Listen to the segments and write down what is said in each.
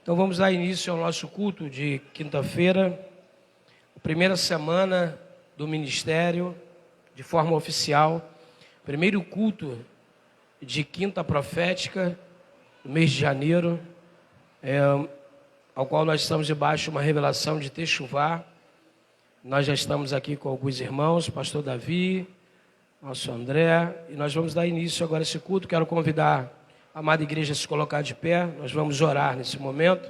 Então vamos dar início ao nosso culto de quinta-feira, primeira semana do ministério, de forma oficial, primeiro culto de quinta profética, no mês de janeiro, ao qual nós estamos debaixo de uma revelação de Techuvá. Nós já estamos aqui com alguns irmãos, pastor Davi, nosso André, e nós vamos dar início agora a esse culto. Quero convidar a amada igreja a se colocar de pé. Nós vamos orar nesse momento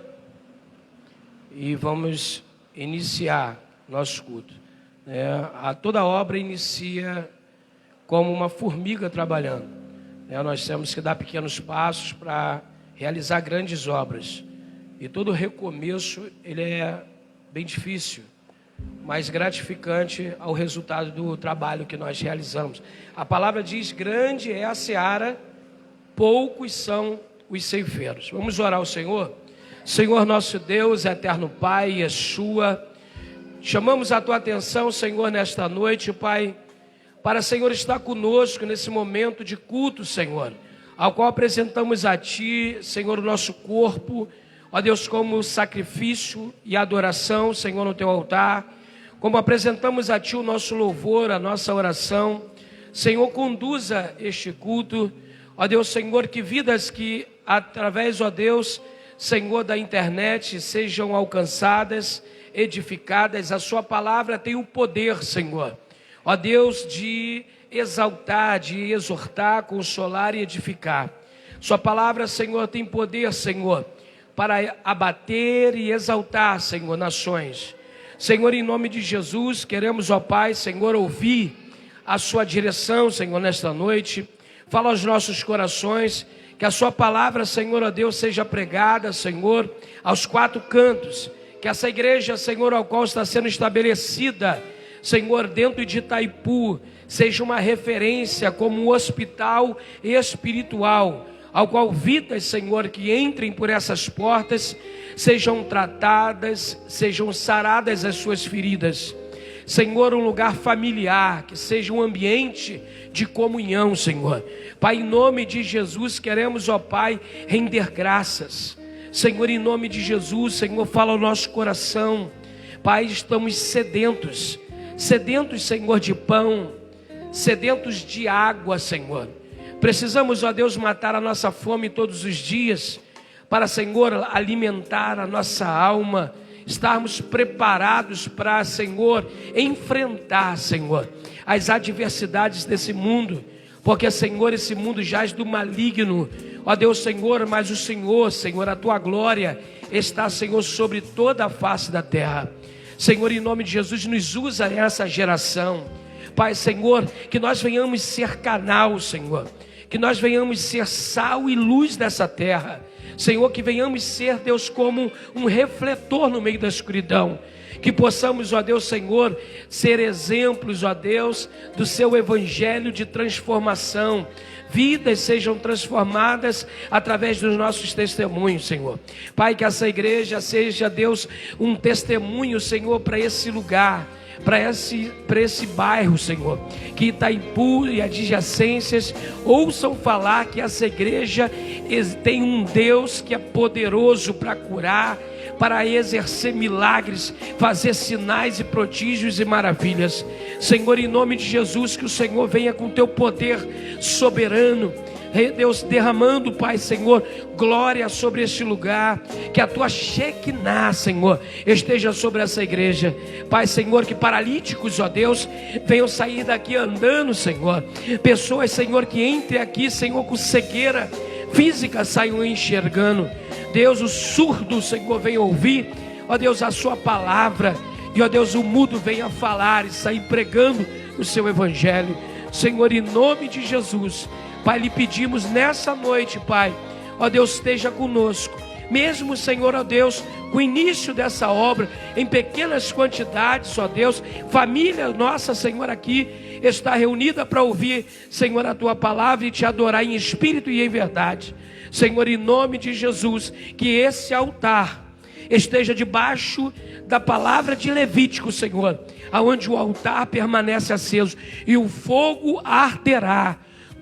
e vamos iniciar nosso culto. Toda obra inicia como uma formiga trabalhando. Nós temos que dar pequenos passos para realizar grandes obras. E todo recomeço, ele é bem difícil, mas gratificante ao resultado do trabalho que nós realizamos. A palavra diz: grande é a seara, poucos são os ceifeiros. Vamos orar ao Senhor. Senhor nosso Deus, eterno Pai, Yeshua, chamamos a Tua atenção, Senhor, nesta noite, Pai, para, Senhor, estar conosco nesse momento de culto, Senhor, ao qual apresentamos a Ti, Senhor, o nosso corpo, ó Deus, como sacrifício e adoração, Senhor, no Teu altar, como apresentamos a Ti o nosso louvor, a nossa oração. Senhor, conduza este culto, ó Deus, Senhor, que vidas que através, ó Deus, Senhor, da internet sejam alcançadas, edificadas. A Sua palavra tem o poder, Senhor, ó Deus, de exaltar, de exortar, consolar e edificar. Sua palavra, Senhor, tem poder, Senhor, para abater e exaltar, Senhor, nações. Senhor, em nome de Jesus, queremos, ó Pai, Senhor, ouvir a Sua direção, Senhor, nesta noite. Fala aos nossos corações, que a Sua palavra, Senhor, ó Deus, seja pregada, Senhor, aos quatro cantos. Que essa igreja, Senhor, ao qual está sendo estabelecida, Senhor, dentro de Itaipu, seja uma referência como um hospital espiritual, ao qual vidas, Senhor, que entrem por essas portas, sejam tratadas, sejam saradas as suas feridas. Senhor, um lugar familiar, que seja um ambiente de comunhão, Senhor. Pai, em nome de Jesus, queremos, ó Pai, render graças. Senhor, em nome de Jesus, Senhor, fala ao nosso coração. Pai, estamos sedentos, Senhor, de pão, sedentos de água, Senhor. Precisamos, ó Deus, matar a nossa fome todos os dias, para, Senhor, alimentar a nossa alma, estarmos preparados para, Senhor, enfrentar, Senhor, as adversidades desse mundo, porque, Senhor, esse mundo jaz do maligno, ó Deus, Senhor, mas o Senhor, Senhor, a Tua glória está, Senhor, sobre toda a face da terra. Senhor, em nome de Jesus, nos usa essa geração, Pai, Senhor, que nós venhamos ser canal, Senhor, que nós venhamos ser sal e luz dessa terra, Senhor, que venhamos ser, Deus, como um refletor no meio da escuridão, que possamos, ó Deus, Senhor, ser exemplos, ó Deus, do Seu evangelho de transformação. Vidas sejam transformadas através dos nossos testemunhos, Senhor. Pai, que essa igreja seja, Deus, um testemunho, Senhor, para esse lugar, para esse bairro, Senhor, que Itaipu e adjacências ouçam falar que essa igreja tem um Deus que é poderoso para curar, para exercer milagres, fazer sinais e prodígios e maravilhas. Senhor, em nome de Jesus, que o Senhor venha com Teu poder soberano, Deus, derramando, Pai, Senhor, glória sobre este lugar, que a Tua Shekinah, Senhor, esteja sobre essa igreja. Pai, Senhor, que paralíticos, ó Deus, venham sair daqui andando, Senhor. Pessoas, Senhor, que entrem aqui, Senhor, com cegueira física, saiam enxergando. Deus, o surdo, Senhor, venha ouvir, ó Deus, a Sua palavra. E, ó Deus, o mudo venha falar e sair pregando o Seu evangelho. Senhor, em nome de Jesus, Pai, lhe pedimos nessa noite, Pai, ó Deus, esteja conosco. Mesmo, Senhor, ó Deus, com o início dessa obra, em pequenas quantidades, ó Deus, família nossa, Senhor, aqui está reunida para ouvir, Senhor, a Tua palavra e Te adorar em espírito e em verdade. Senhor, em nome de Jesus, que esse altar esteja debaixo da palavra de Levítico, Senhor, aonde o altar permanece aceso e o fogo arderá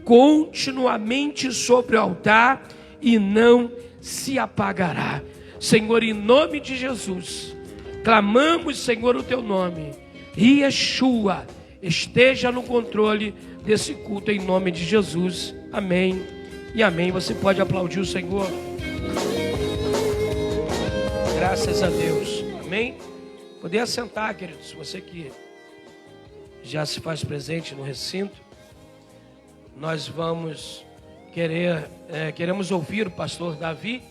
continuamente sobre o altar e não se apagará. Senhor, em nome de Jesus, clamamos, Senhor, o teu nome. Yeshua, esteja no controle desse culto em nome de Jesus. Amém e amém. Você pode aplaudir o Senhor. Graças a Deus. Amém. Poder assentar, queridos. Você que já se faz presente no recinto, nós vamos queremos ouvir o pastor Davi,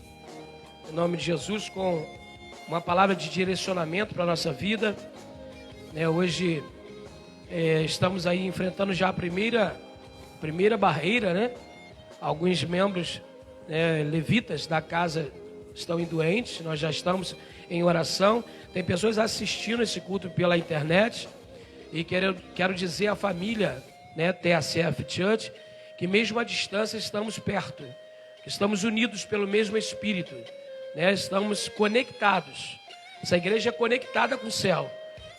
em nome de Jesus, com uma palavra de direcionamento para a nossa vida. Hoje estamos aí enfrentando já a primeira barreira, né? Alguns membros levitas da casa estão doentes, nós já estamos em oração. Tem pessoas assistindo esse culto pela internet e quero dizer à família, TACF Church, que mesmo à distância estamos perto, que estamos unidos pelo mesmo Espírito, estamos conectados. Essa igreja é conectada com o céu.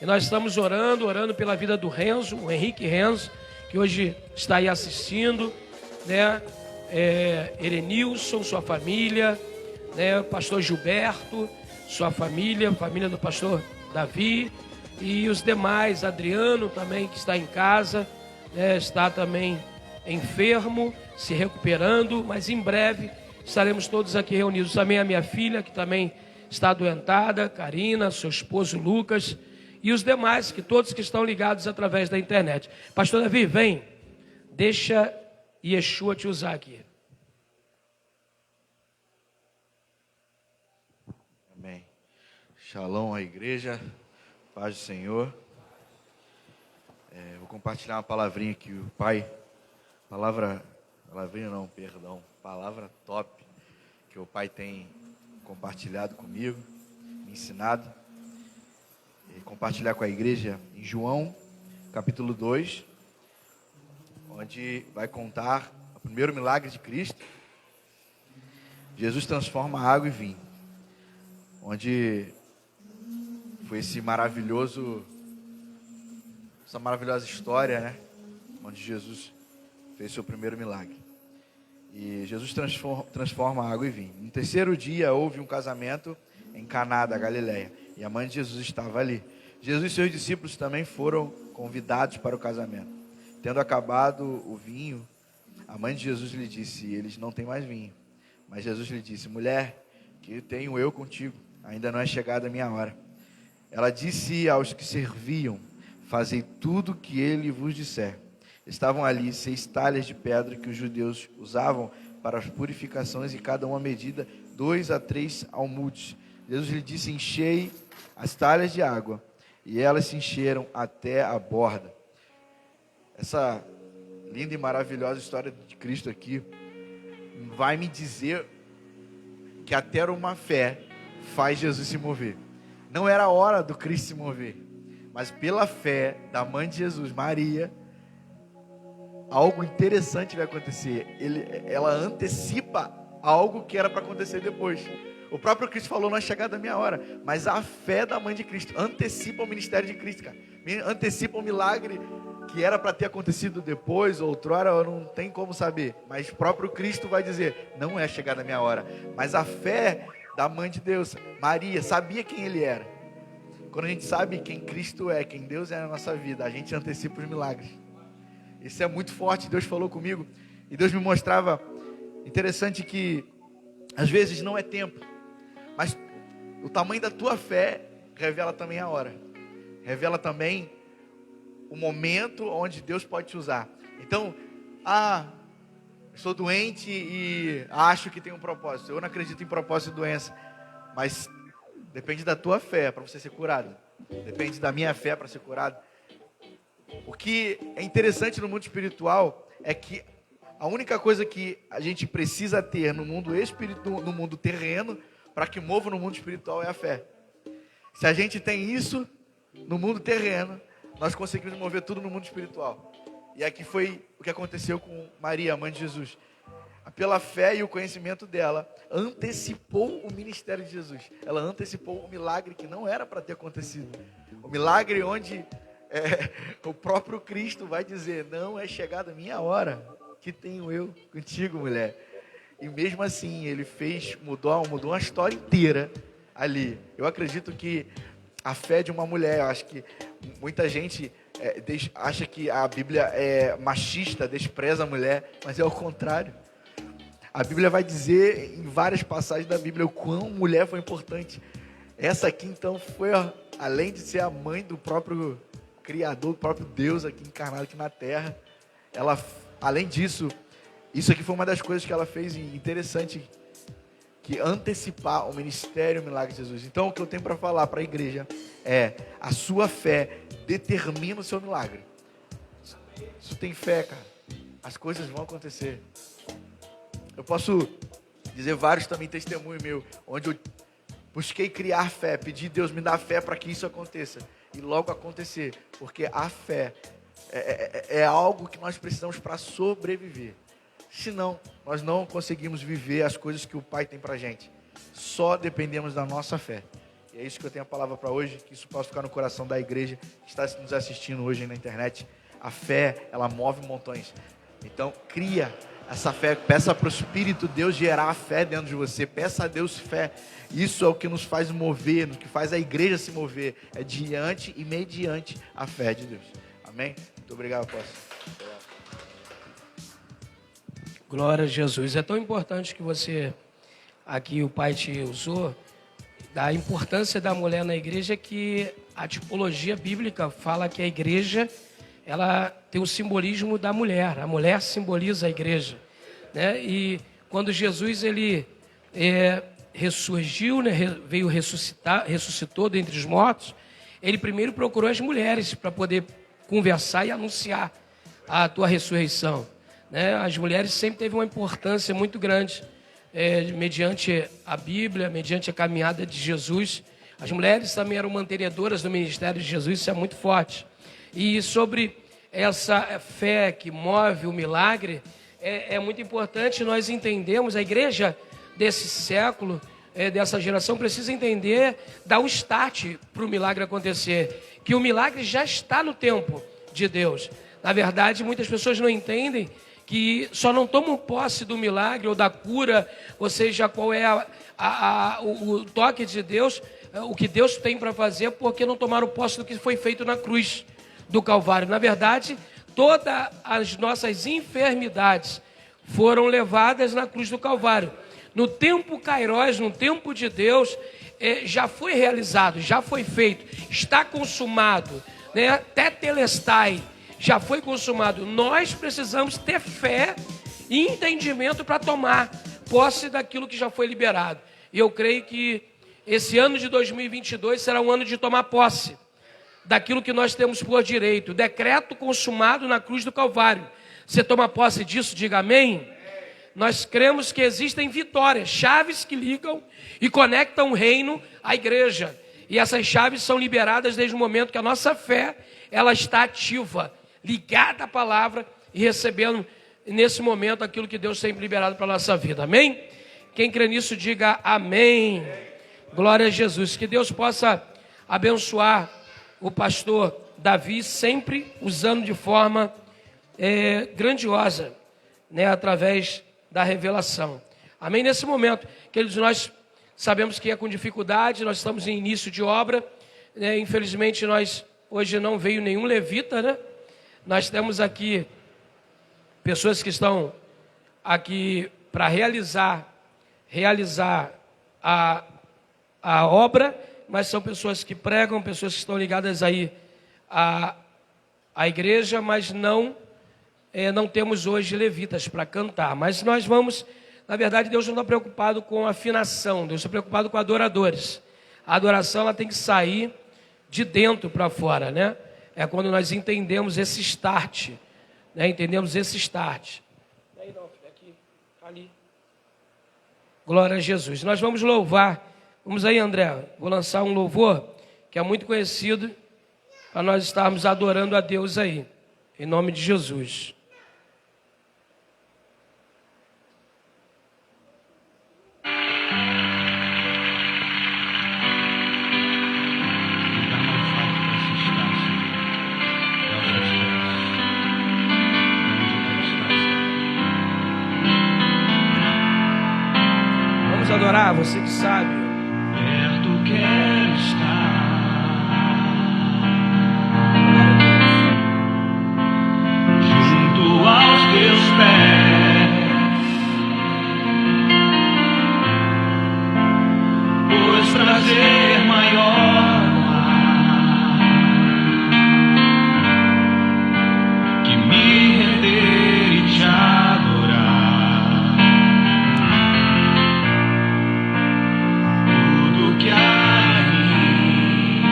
E nós estamos orando pela vida do Renzo, o Henrique Renzo, que hoje está aí assistindo, Erenilson, sua família, pastor Gilberto, sua família do pastor Davi, e os demais, Adriano também, que está em casa, está também enfermo, se recuperando, mas em breve estaremos todos aqui reunidos. Também a minha filha, que também está adoentada, Karina, seu esposo Lucas, e os demais, todos que estão ligados através da internet. Pastor Davi, vem, deixa Yeshua te usar aqui. Amém. Shalom à igreja, paz do Senhor. Vou compartilhar uma palavrinha que o Pai, palavra top, que o Pai tem compartilhado comigo, me ensinado, e compartilhar com a igreja em João, capítulo 2, onde vai contar o primeiro milagre de Cristo. Jesus transforma água em vinho, onde foi essa maravilhosa história, onde Jesus fez seu primeiro milagre. E Jesus transforma água em vinho. No terceiro dia houve um casamento em Caná da Galileia, e a mãe de Jesus estava ali. Jesus e seus discípulos também foram convidados para o casamento. Tendo acabado o vinho, a mãe de Jesus lhe disse: eles não têm mais vinho. Mas Jesus lhe disse: mulher, que tenho eu contigo? Ainda não é chegada a minha hora. Ela disse aos que serviam: fazei tudo o que ele vos disser. Estavam ali 6 talhas de pedra que os judeus usavam para as purificações, e cada uma medida 2 a 3 almudes. Jesus lhe disse: enchei as talhas de água, e elas se encheram até a borda. Essa linda e maravilhosa história de Cristo aqui vai me dizer que até uma fé faz Jesus se mover. Não era a hora do Cristo se mover, mas pela fé da mãe de Jesus, Maria, algo interessante vai acontecer. Ela antecipa algo que era para acontecer depois. O próprio Cristo falou: não é chegada a minha hora. Mas a fé da mãe de Cristo antecipa o ministério de Cristo, cara. Antecipa o milagre que era para ter acontecido depois, outrora, não tem como saber. Mas o próprio Cristo vai dizer: não é chegada a minha hora. Mas a fé da mãe de Deus, Maria, sabia quem ele era. Quando a gente sabe quem Cristo é, quem Deus é na nossa vida, a gente antecipa os milagres. Isso é muito forte. Deus falou comigo e Deus me mostrava. Interessante que às vezes não é tempo, mas o tamanho da tua fé revela também a hora, revela também o momento onde Deus pode te usar. Então, estou doente e acho que tem um propósito. Eu não acredito em propósito e doença, mas depende da tua fé para você ser curado. Depende da minha fé para ser curado. O que é interessante no mundo espiritual é que a única coisa que a gente precisa ter no mundo espiritual, no mundo terreno, para que mova no mundo espiritual, é a fé. Se a gente tem isso no mundo terreno, nós conseguimos mover tudo no mundo espiritual. E aqui foi o que aconteceu com Maria, a mãe de Jesus. Pela fé e o conhecimento dela, antecipou o ministério de Jesus. Ela antecipou o milagre que não era para ter acontecido. O milagre onde o próprio Cristo vai dizer: não é chegada a minha hora, que tenho eu contigo, mulher. E mesmo assim, ele mudou uma história inteira ali. Eu acredito que a fé de uma mulher, eu acho que muita gente acha que a Bíblia é machista, despreza a mulher, mas é o contrário. A Bíblia vai dizer em várias passagens da Bíblia o quão mulher foi importante. Essa aqui, então, foi, além de ser a mãe do próprio Criador, do próprio Deus aqui encarnado aqui na Terra, ela, além disso, isso aqui foi uma das coisas que ela fez interessante, que antecipar o ministério, o milagre de Jesus. Então, o que eu tenho para falar para a igreja é: a sua fé determina o seu milagre. Se tu tem fé, cara, as coisas vão acontecer. Eu posso dizer vários também testemunhos meus, onde eu busquei criar fé, pedi Deus me dá fé para que isso aconteça. E logo acontecer, porque a fé é algo que nós precisamos para sobreviver. Senão, nós não conseguimos viver as coisas que o Pai tem para a gente. Só dependemos da nossa fé. E é isso que eu tenho a palavra para hoje, que isso possa ficar no coração da igreja que está nos assistindo hoje na internet. A fé, ela move montanhas. Então, cria essa fé, peça para o Espírito Deus gerar a fé dentro de você. Peça a Deus fé. Isso é o que nos faz mover, o que faz a igreja se mover. É diante e mediante a fé de Deus. Amém? Muito obrigado, apóstolo. Glória a Jesus. É tão importante que você, aqui o Pai te usou, da importância da mulher na igreja, que a tipologia bíblica fala que a igreja, ela tem o simbolismo da mulher. A mulher simboliza a igreja, né? E quando Jesus, ele ressurgiu, né? Veio ressuscitou dentre os mortos, ele primeiro procurou as mulheres para poder conversar e anunciar a tua ressurreição. As mulheres sempre teve uma importância muito grande, mediante a Bíblia, mediante a caminhada de Jesus. As mulheres também eram mantenedoras do ministério de Jesus, isso é muito forte. E sobre essa fé que move o milagre, é muito importante nós entendermos, a igreja desse século, dessa geração, precisa entender, dar o start para o milagre acontecer, que o milagre já está no tempo de Deus. Na verdade, muitas pessoas não entendem que só não tomam posse do milagre ou da cura, ou seja, qual é o toque de Deus, o que Deus tem para fazer, porque não tomaram posse do que foi feito na cruz do Calvário. Na verdade, todas as nossas enfermidades foram levadas na cruz do Calvário. No tempo Kairós, no tempo de Deus, já foi realizado, já foi feito, está consumado, né? Tetelestai, já foi consumado. Nós precisamos ter fé e entendimento para tomar posse daquilo que já foi liberado. E eu creio que esse ano de 2022 será um ano de tomar posse daquilo que nós temos por direito. Decreto consumado na cruz do Calvário. Você toma posse disso? Diga amém. Nós cremos que existem vitórias, chaves que ligam e conectam o reino à igreja. E essas chaves são liberadas desde o momento que a nossa fé, ela está ativa, ligada à palavra e recebendo nesse momento aquilo que Deus tem liberado para a nossa vida. Amém? Quem crê nisso, diga amém. Glória a Jesus. Que Deus possa abençoar o pastor Davi, sempre usando de forma grandiosa, né, através da revelação. Amém? Nesse momento, queridos, nós sabemos que é com dificuldade, nós estamos em início de obra, né? Infelizmente, hoje não veio nenhum levita, né? Nós temos aqui pessoas que estão aqui para realizar a obra, mas são pessoas que pregam, pessoas que estão ligadas aí à igreja, mas não temos hoje levitas para cantar. Mas nós vamos, na verdade, Deus não está preocupado com afinação, Deus está preocupado com adoradores. A adoração, ela tem que sair de dentro para fora, né? É quando nós entendemos esse start, né? Entendemos esse start. Aí não, aqui, ali. Glória a Jesus. Nós vamos louvar. Vamos aí, André. Vou lançar um louvor que é muito conhecido para nós estarmos adorando a Deus aí. Em nome de Jesus. você que sabe. Perto quero estar. Junto aos teus pés, pois prazer maior não há que me render e te adorar. Tudo que há em mim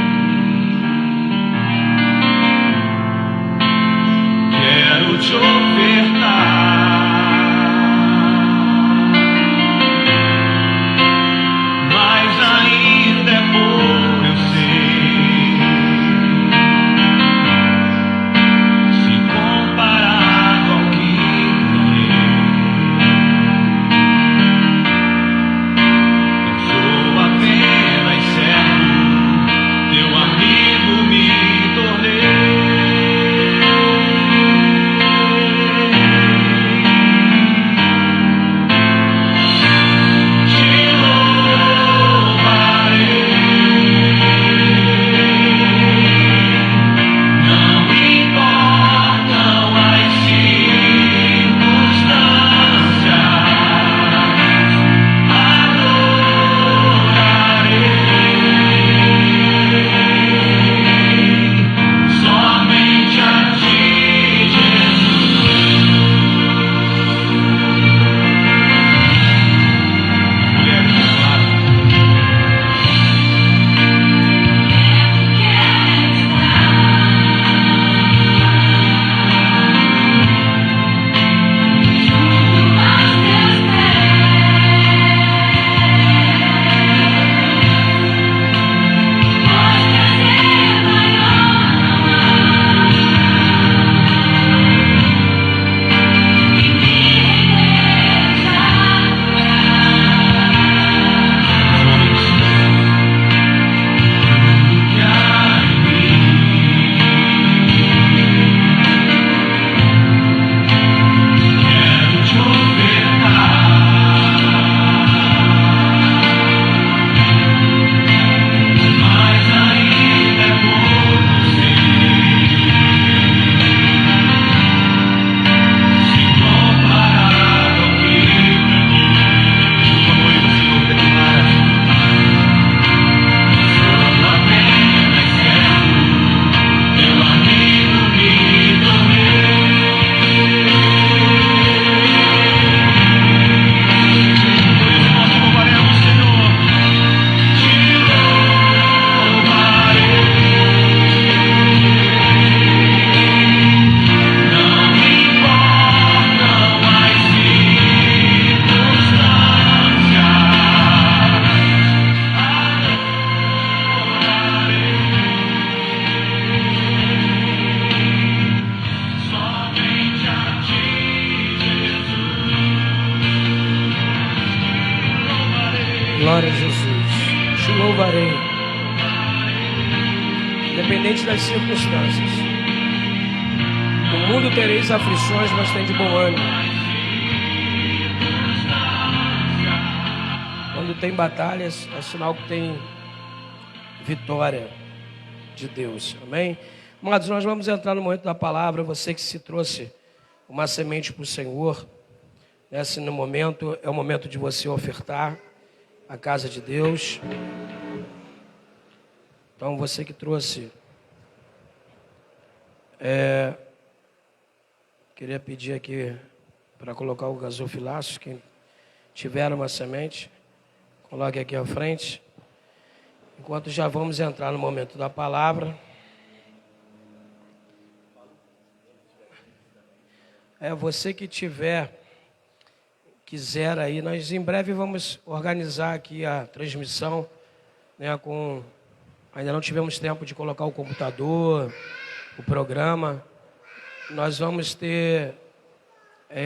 quero te ofertar. Mas ainda é pouco, eu sei, se comparado ao que ganhei. Eu sou apenas servo, teu amigo me tornei. Glória a Jesus. Te louvarei. Independente das circunstâncias. No mundo tereis aflições, mas tem de bom ânimo. Quando tem batalhas, é sinal que tem vitória de Deus. Amém? Amados, nós vamos entrar no momento da palavra. Você que se trouxe uma semente para o Senhor, nesse momento é o momento de você ofertar a casa de Deus. Então você que trouxe, queria pedir aqui para colocar o gasofilaço. Quem tiver uma semente, coloque aqui à frente. Enquanto já vamos entrar no momento da palavra. Você que quiser aí, nós em breve vamos organizar aqui a transmissão, né, ainda não tivemos tempo de colocar o computador, o programa. Nós vamos ter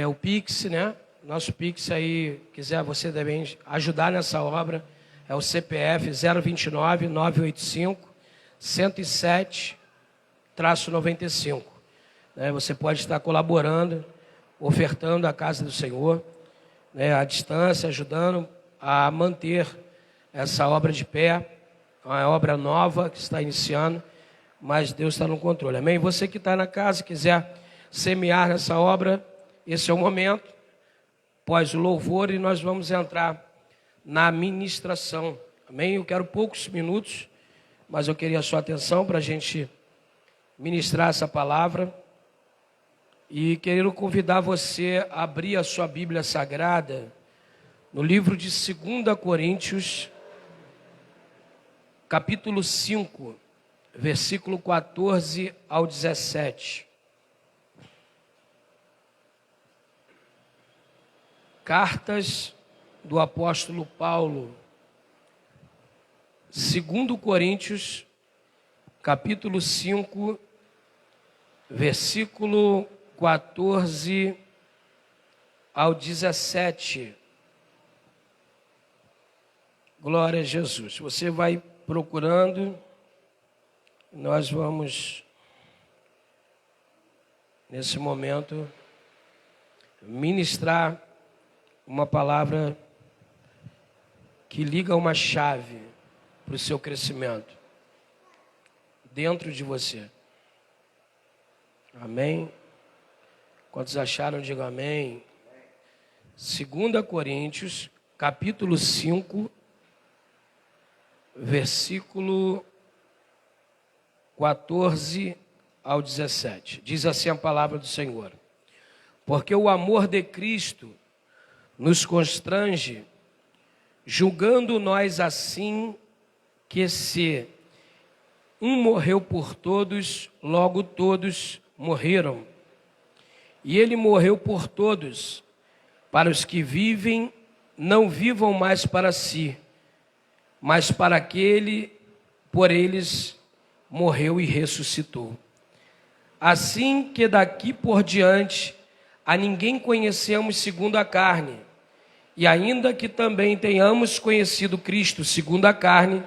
o Pix, né? Nosso Pix aí, quiser você também ajudar nessa obra, é o CPF 029 985 107-95. Você pode estar colaborando, ofertando a casa do Senhor, à distância, ajudando a manter essa obra de pé, uma obra nova que está iniciando, mas Deus está no controle, amém? Você que está na casa, quiser semear nessa obra, esse é o momento, após o louvor, e nós vamos entrar na ministração, amém? Eu quero poucos minutos, mas eu queria a sua atenção para a gente ministrar essa palavra, e quero convidar você a abrir a sua Bíblia Sagrada no livro de 2 Coríntios, capítulo 5, versículo 14 ao 17. Cartas do apóstolo Paulo, 2 Coríntios, capítulo 5, versículo 14 ao 17. Glória a Jesus. Você vai procurando, nós vamos, nesse momento, ministrar uma palavra que liga uma chave para o seu crescimento dentro de você. Amém? Quantos acharam, digam amém. 2 Coríntios, capítulo 5, versículo 14 ao 17. Diz assim a palavra do Senhor: porque o amor de Cristo nos constrange, julgando nós assim que se um morreu por todos, logo todos morreram. E ele morreu por todos, para os que vivem, não vivam mais para si, mas para aquele por eles morreu e ressuscitou. Assim que daqui por diante a ninguém conhecemos segundo a carne, e ainda que também tenhamos conhecido Cristo segundo a carne,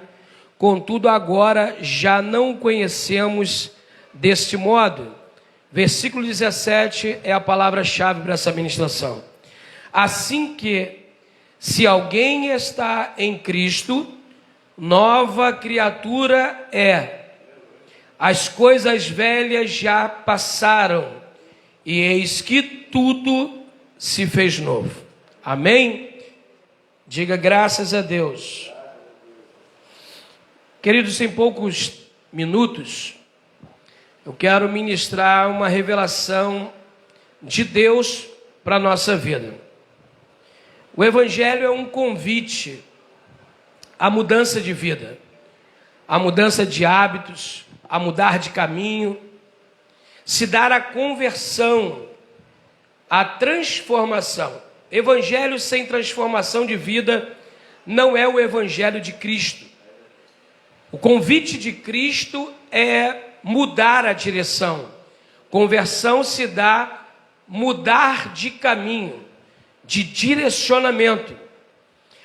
contudo agora já não o conhecemos deste modo. Versículo 17 é a palavra-chave para essa ministração. Assim que, se alguém está em Cristo, nova criatura é. As coisas velhas já passaram, e eis que tudo se fez novo. Amém? Diga graças a Deus. Queridos, em poucos minutos, eu quero ministrar uma revelação de Deus para a nossa vida. O Evangelho é um convite à mudança de vida, à mudança de hábitos, a mudar de caminho, se dar a conversão, a transformação. Evangelho sem transformação de vida não é o Evangelho de Cristo. O convite de Cristo é mudar a direção. Conversão se dá mudar de caminho, de direcionamento.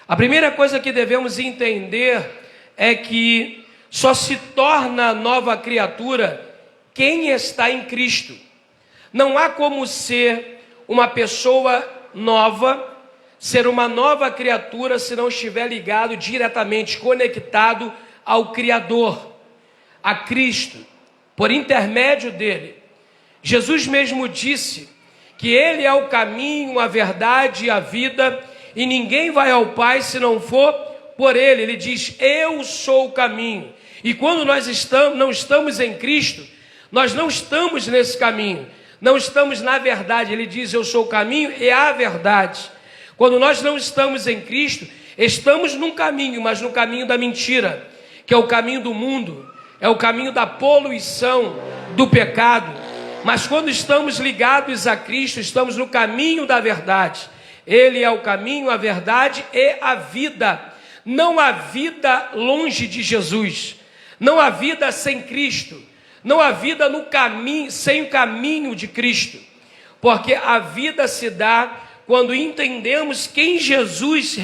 A primeira coisa que devemos entender é que só se torna nova criatura quem está em Cristo. Não há como ser uma pessoa nova, ser uma nova criatura, se não estiver ligado diretamente, conectado ao Criador, a Cristo, por intermédio dele. Jesus mesmo disse que ele é o caminho, a verdade e a vida, e ninguém vai ao Pai se não for por ele. Ele diz: eu sou o caminho. E quando nós não estamos em Cristo, nós não estamos nesse caminho, não estamos na verdade. Ele diz: eu sou o caminho e a verdade. Quando nós não estamos em Cristo, estamos num caminho, mas no caminho da mentira, que é o caminho do mundo, é o caminho da poluição, do pecado. Mas quando estamos ligados a Cristo, estamos no caminho da verdade. Ele é o caminho, a verdade e a vida. Não há vida longe de Jesus, não há vida sem Cristo, não há vida no caminho, sem o caminho de Cristo, porque a vida se dá quando entendemos quem Jesus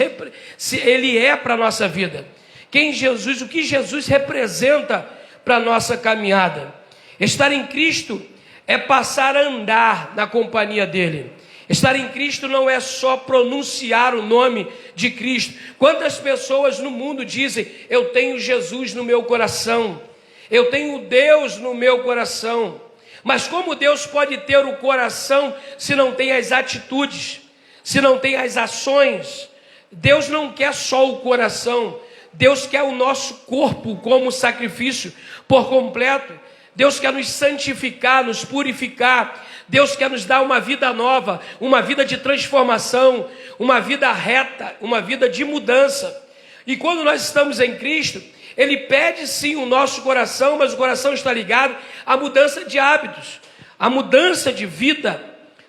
ele é para a nossa vida, quem Jesus, o que Jesus representa para a nossa caminhada. Estar em Cristo é passar a andar na companhia dele. Estar em Cristo não é só pronunciar o nome de Cristo. Quantas pessoas no mundo dizem: eu tenho Jesus no meu coração, eu tenho Deus no meu coração. Mas como Deus pode ter o coração se não tem as atitudes, se não tem as ações? Deus não quer só o coração, Deus quer o nosso corpo como sacrifício por completo. Deus quer nos santificar, nos purificar. Deus quer nos dar uma vida nova, uma vida de transformação, uma vida reta, uma vida de mudança. E quando nós estamos em Cristo, Ele pede sim o nosso coração, mas o coração está ligado à mudança de hábitos, à mudança de vida,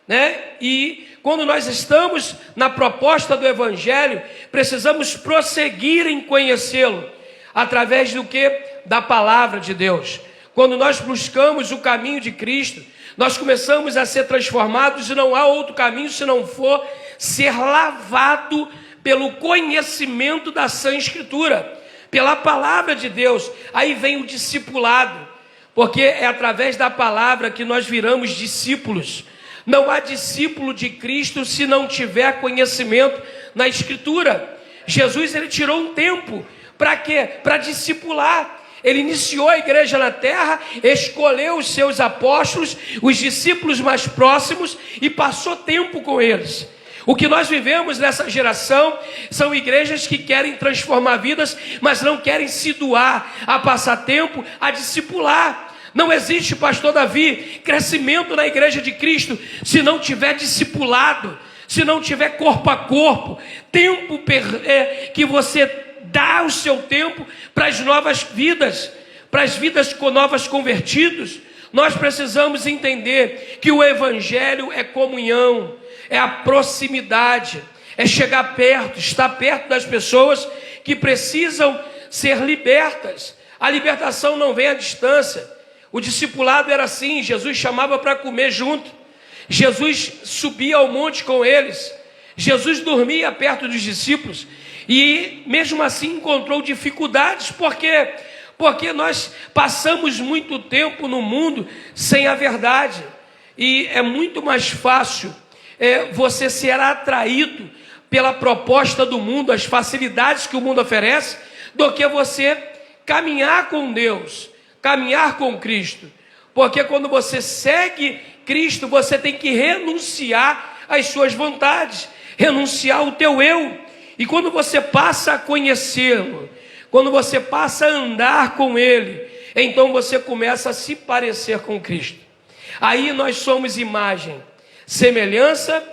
né? E quando nós estamos na proposta do Evangelho, precisamos prosseguir em conhecê-lo, através do que? Da palavra de Deus. Quando nós buscamos o caminho de Cristo, nós começamos a ser transformados, e não há outro caminho se não for ser lavado pelo conhecimento da Sã Escritura, pela palavra de Deus. Aí vem o discipulado, porque é através da palavra que nós viramos discípulos. Não há discípulo de Cristo se não tiver conhecimento na Escritura. Jesus, ele tirou um tempo, para quê? Para discipular. Ele iniciou a igreja na terra, escolheu os seus apóstolos, os discípulos mais próximos, e passou tempo com eles. O que nós vivemos nessa geração são igrejas que querem transformar vidas, mas não querem se doar a passar tempo, a discipular. Não existe, pastor Davi, crescimento na igreja de Cristo se não tiver discipulado, se não tiver corpo a corpo, tempo que você dá o seu tempo para as novas vidas, para as vidas com novos convertidos. Nós precisamos entender que o Evangelho é comunhão, é a proximidade, é chegar perto, estar perto das pessoas que precisam ser libertas. A libertação não vem à distância. O discipulado era assim: Jesus chamava para comer junto, Jesus subia ao monte com eles, Jesus dormia perto dos discípulos, e mesmo assim encontrou dificuldades. Por quê? Porque nós passamos muito tempo no mundo sem a verdade, e é muito mais fácil você ser atraído pela proposta do mundo, as facilidades que o mundo oferece, do que você caminhar com Deus, caminhar com Cristo. Porque quando você segue Cristo, você tem que renunciar às suas vontades, renunciar ao teu eu. E quando você passa a conhecê-lo, quando você passa a andar com Ele, então você começa a se parecer com Cristo. Aí nós somos imagem, semelhança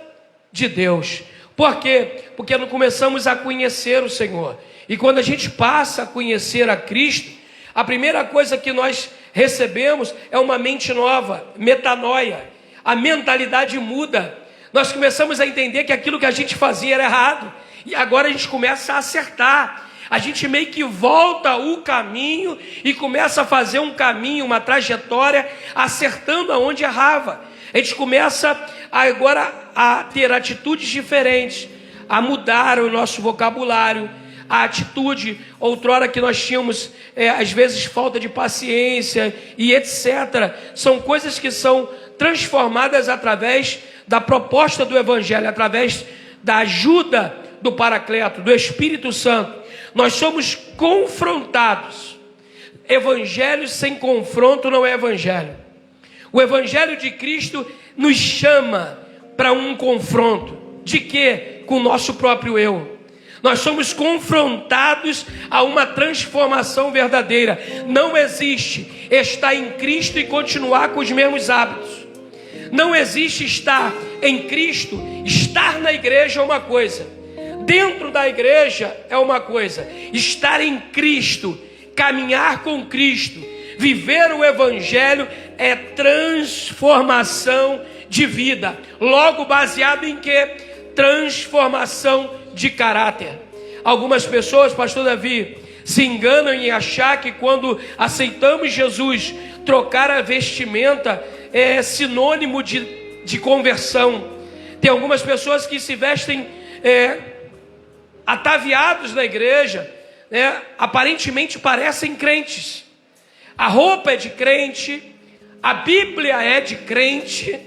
de Deus. Por quê? Porque nós começamos a conhecer o Senhor. E quando a gente passa a conhecer a Cristo, a primeira coisa que nós recebemos é uma mente nova, metanoia. A mentalidade muda. Nós começamos a entender que aquilo que a gente fazia era errado, e agora a gente começa a acertar. A gente meio que volta o caminho e começa a fazer um caminho, uma trajetória, acertando aonde errava. A gente começa agora a ter atitudes diferentes, a mudar o nosso vocabulário, a atitude, outrora que nós tínhamos, às vezes, falta de paciência e etc. São coisas que são transformadas através da proposta do Evangelho, através da ajuda do Paracleto, do Espírito Santo. Nós somos confrontados. Evangelho sem confronto não é evangelho. O Evangelho de Cristo nos chama para um confronto. De quê? Com o nosso próprio eu. Nós somos confrontados a uma transformação verdadeira. Não existe estar em Cristo e continuar com os mesmos hábitos. Não existe estar em Cristo, estar na igreja é uma coisa, dentro da igreja é uma coisa. Estar em Cristo, caminhar com Cristo, viver o Evangelho é transformação de vida. Logo, baseado em quê? Transformação de caráter. Algumas pessoas, pastor Davi, se enganam em achar que quando aceitamos Jesus, trocar a vestimenta é sinônimo de conversão. Tem algumas pessoas que se vestem ataviados na igreja, aparentemente parecem crentes. A roupa é de crente, a Bíblia é de crente,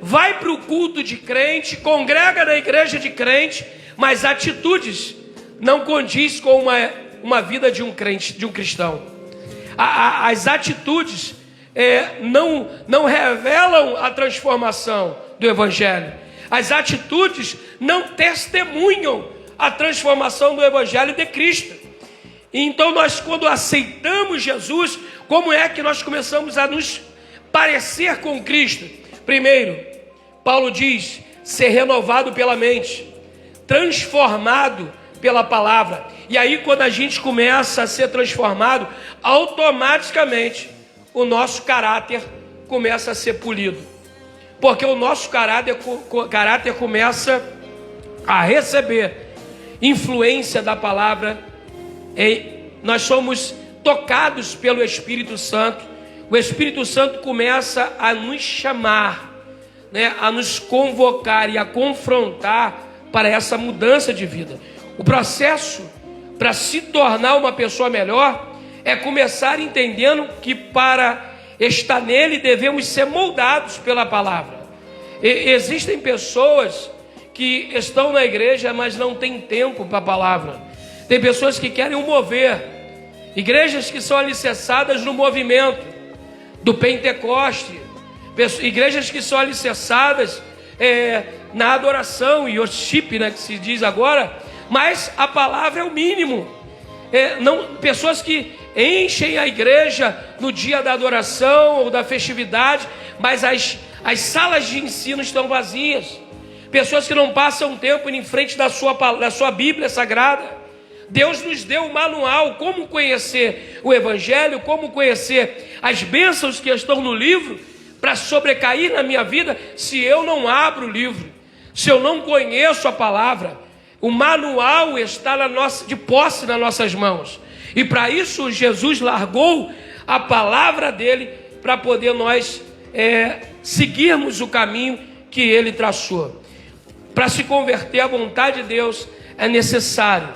vai para o culto de crente, congrega na igreja de crente, mas atitudes não condiz com uma vida de um crente, de um cristão. As atitudes não revelam a transformação do Evangelho. As atitudes não testemunham a transformação do Evangelho de Cristo. Então nós, quando aceitamos Jesus, como é que nós começamos a nos parecer com Cristo? Primeiro, Paulo diz, ser renovado pela mente, transformado pela palavra. E aí, quando a gente começa a ser transformado, automaticamente o nosso caráter começa a ser polido, porque o nosso caráter começa a receber influência da palavra. Nós somos tocados pelo Espírito Santo. O Espírito Santo começa a nos chamar, a nos convocar e a confrontar para essa mudança de vida. O processo para se tornar uma pessoa melhor é começar entendendo que para estar nele devemos ser moldados pela palavra. Existem pessoas que estão na igreja, mas não têm tempo para a palavra. Tem pessoas que querem um mover. Igrejas que são alicerçadas no movimento do Pentecoste. Igrejas que são alicerçadas na adoração e worship, que se diz agora. Mas a palavra é o mínimo. Pessoas que enchem a igreja no dia da adoração ou da festividade, mas as salas de ensino estão vazias. Pessoas que não passam tempo em frente da sua Bíblia Sagrada. Deus nos deu um manual, como conhecer o Evangelho, como conhecer as bênçãos que estão no livro, para sobrecair na minha vida, se eu não abro o livro, se eu não conheço a palavra. O manual está de posse nas nossas mãos. E para isso Jesus largou a palavra dele, para poder nós seguirmos o caminho que ele traçou. Para se converter à vontade de Deus, é necessário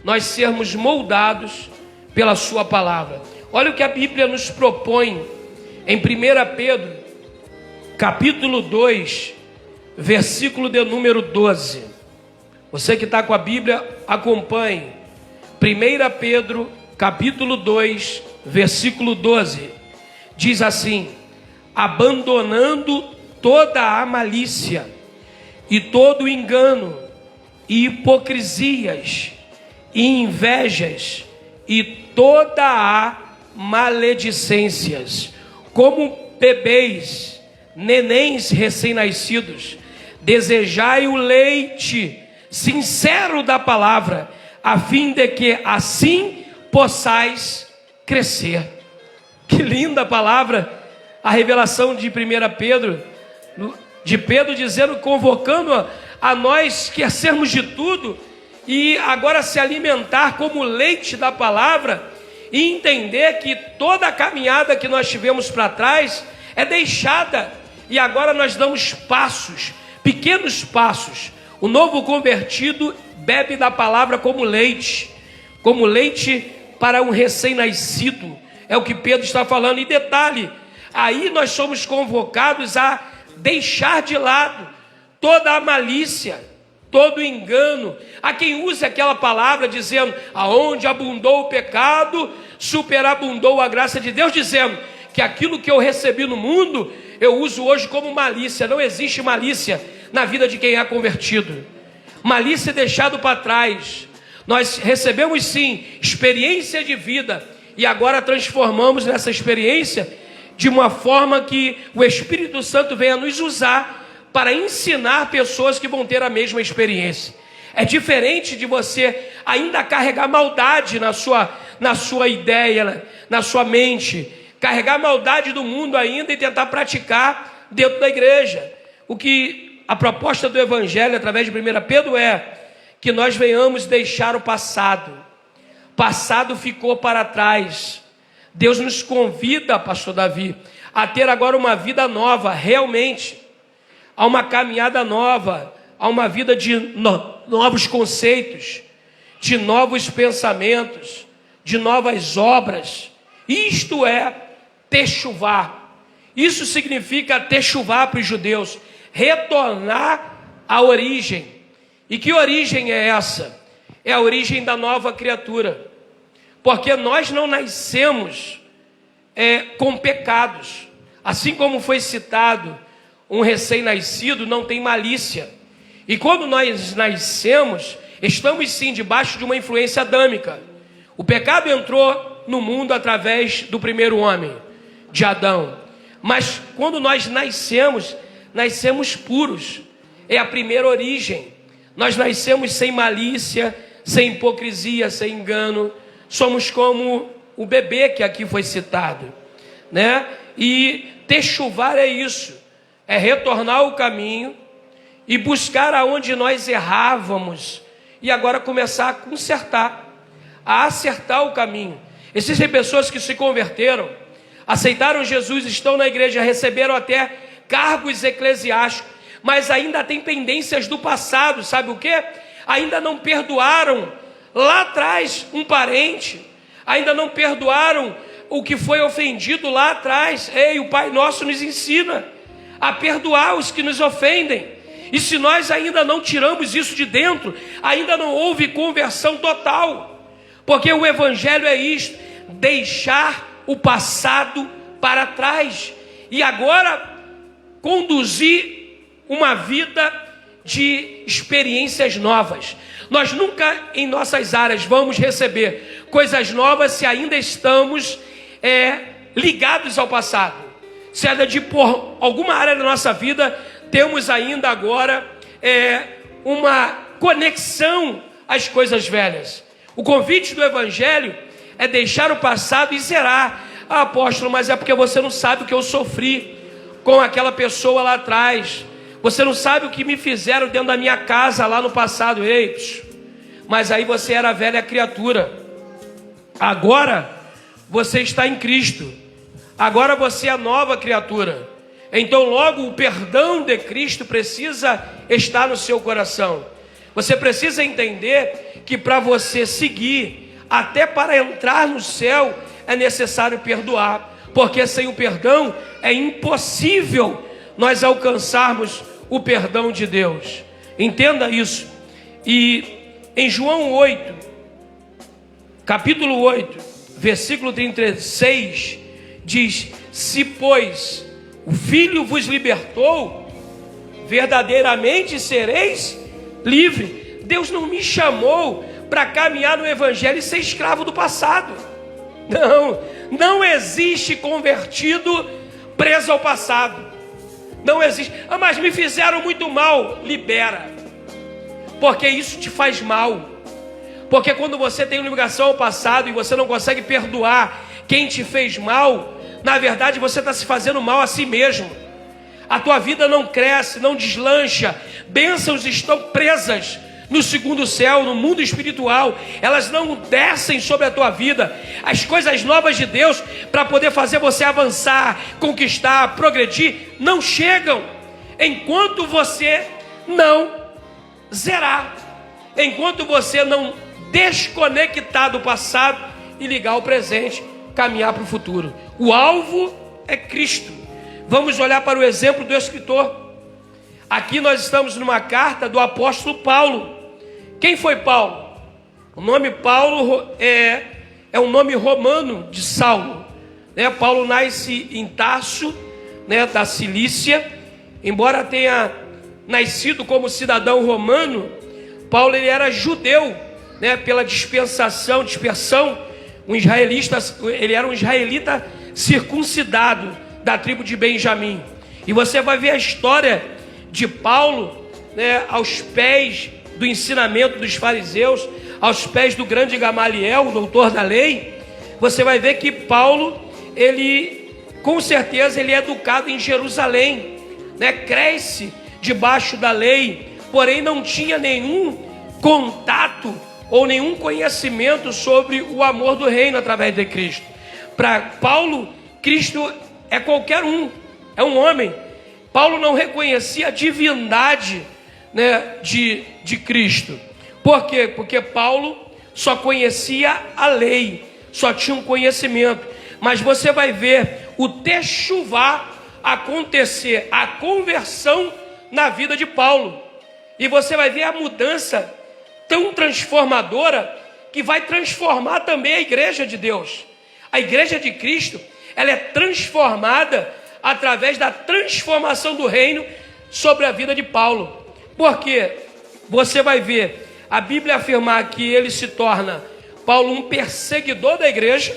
nós sermos moldados pela sua palavra. Olha o que a Bíblia nos propõe em 1 Pedro, capítulo 2, versículo de número 12. Você que está com a Bíblia, acompanhe. 1 Pedro, capítulo 2, versículo 12. Diz assim: abandonando toda a malícia e todo engano e hipocrisias e invejas e toda a maledicências, como bebês, nenéns recém-nascidos, desejai o leite sincero da palavra, a fim de que assim possais crescer. Que linda palavra, a revelação de 1 Pedro, de Pedro dizendo, convocando a nós que sermos de tudo, e agora se alimentar como leite da palavra, e entender que toda a caminhada que nós tivemos para trás é deixada, e agora nós damos passos, pequenos passos. O novo convertido bebe da palavra como leite para um recém-nascido, é o que Pedro está falando. E detalhe, aí nós somos convocados a deixar de lado toda a malícia, todo engano. Há quem use aquela palavra dizendo, aonde abundou o pecado, superabundou a graça de Deus, dizendo que aquilo que eu recebi no mundo, eu uso hoje como malícia. Não existe malícia na vida de quem é convertido. Malícia é deixado para trás. Nós recebemos sim experiência de vida, e agora transformamos nessa experiência de uma forma que o Espírito Santo venha nos usar para ensinar pessoas que vão ter a mesma experiência. É diferente de você ainda carregar maldade na sua ideia, na sua mente, carregar maldade do mundo ainda e tentar praticar dentro da igreja. O que a proposta do Evangelho através de 1 Pedro é que nós venhamos deixar o passado. O passado ficou para trás. Deus nos convida, pastor Davi, a ter agora uma vida nova, realmente, a uma caminhada nova, a uma vida de novos conceitos, de novos pensamentos, de novas obras. Isto é techuvá. Isso significa techuvá para os judeus, retornar à origem. E que origem é essa? É a origem da nova criatura. Porque nós não nascemos com pecados. Assim como foi citado, um recém-nascido não tem malícia. E quando nós nascemos, estamos sim debaixo de uma influência adâmica. O pecado entrou no mundo através do primeiro homem, de Adão. Mas quando nós nascemos puros. É a primeira origem. Nós nascemos sem malícia, sem hipocrisia, sem engano. Somos como o bebê que aqui foi citado, né? E techuvar é isso, é retornar ao caminho e buscar aonde nós errávamos e agora começar a consertar, a acertar o caminho. Existem pessoas que se converteram, aceitaram Jesus, estão na igreja, receberam até cargos eclesiásticos, mas ainda tem pendências do passado, sabe o quê? Ainda não perdoaram lá atrás um parente, ainda não perdoaram o que foi ofendido lá atrás. Ei, o Pai Nosso nos ensina a perdoar os que nos ofendem. E se nós ainda não tiramos isso de dentro, ainda não houve conversão total. Porque o Evangelho é isto: deixar o passado para trás e agora conduzir uma vida de experiências novas. Nós nunca em nossas áreas vamos receber coisas novas se ainda estamos ligados ao passado. Se ainda por alguma área da nossa vida temos ainda agora uma conexão às coisas velhas. O convite do Evangelho é deixar o passado e zerar. Ah, apóstolo, mas é porque você não sabe o que eu sofri com aquela pessoa lá atrás. Você não sabe o que me fizeram dentro da minha casa lá no passado. Ei, mas aí você era velha criatura. Agora você está em Cristo. Agora você é nova criatura. Então logo o perdão de Cristo precisa estar no seu coração. Você precisa entender que para você seguir, até para entrar no céu, é necessário perdoar. Porque sem o perdão é impossível nós alcançarmos o perdão de Deus. Entenda isso. E em João 8, capítulo 8, versículo 36, diz: se pois o Filho vos libertou, verdadeiramente sereis livre. Deus não me chamou para caminhar no Evangelho e ser escravo do passado. Não existe convertido preso ao passado. Não existe. Ah, mas me fizeram muito mal. Libera. Porque isso te faz mal. Porque quando você tem ligação ao passado e você não consegue perdoar quem te fez mal, na verdade você está se fazendo mal a si mesmo. A tua vida não cresce, não deslancha. Bênçãos estão presas no segundo céu, no mundo espiritual. Elas não descem sobre a tua vida. As coisas novas de Deus, para poder fazer você avançar, conquistar, progredir, não chegam enquanto você não zerar, enquanto você não desconectar do passado e ligar ao presente, caminhar para o futuro. O alvo é Cristo. Vamos olhar para o exemplo do escritor. Aqui nós estamos numa carta do apóstolo Paulo. Quem foi Paulo? O nome Paulo é um nome romano de Saulo, né? Paulo nasce em Tarso, né, da Cilícia. Embora tenha nascido como cidadão romano, Paulo ele era judeu, né, pela dispersão, ele era um israelita circuncidado da tribo de Benjamim. E você vai ver a história de Paulo, né, aos pés do ensinamento dos fariseus, aos pés do grande Gamaliel, o doutor da lei. Você vai ver que Paulo, ele com certeza ele é educado em Jerusalém, né, cresce debaixo da lei, porém não tinha nenhum contato ou nenhum conhecimento sobre o amor do reino através de Cristo. Para Paulo, Cristo é qualquer um, é um homem. Paulo não reconhecia a divindade, né, de Cristo. Por quê? Porque Paulo só conhecia a lei, só tinha um conhecimento. Mas você vai ver o techuvá acontecer, a conversão na vida de Paulo. E você vai ver a mudança tão transformadora que vai transformar também a igreja de Deus. A igreja de Cristo, ela é transformada através da transformação do reino sobre a vida de Paulo. Porque você vai ver a Bíblia afirmar que ele se torna, Paulo, um perseguidor da igreja,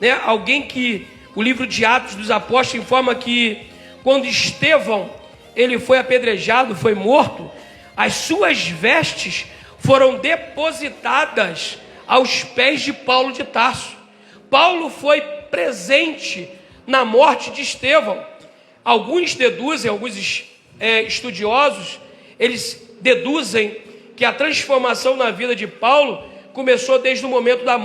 né? Alguém que o livro de Atos dos Apóstolos informa que quando Estevão ele foi apedrejado, foi morto, as suas vestes foram depositadas aos pés de Paulo de Tarso. Paulo foi presente na morte de Estevão. Alguns deduzem, alguns estudiosos, eles deduzem que a transformação na vida de Paulo começou desde o momento da morte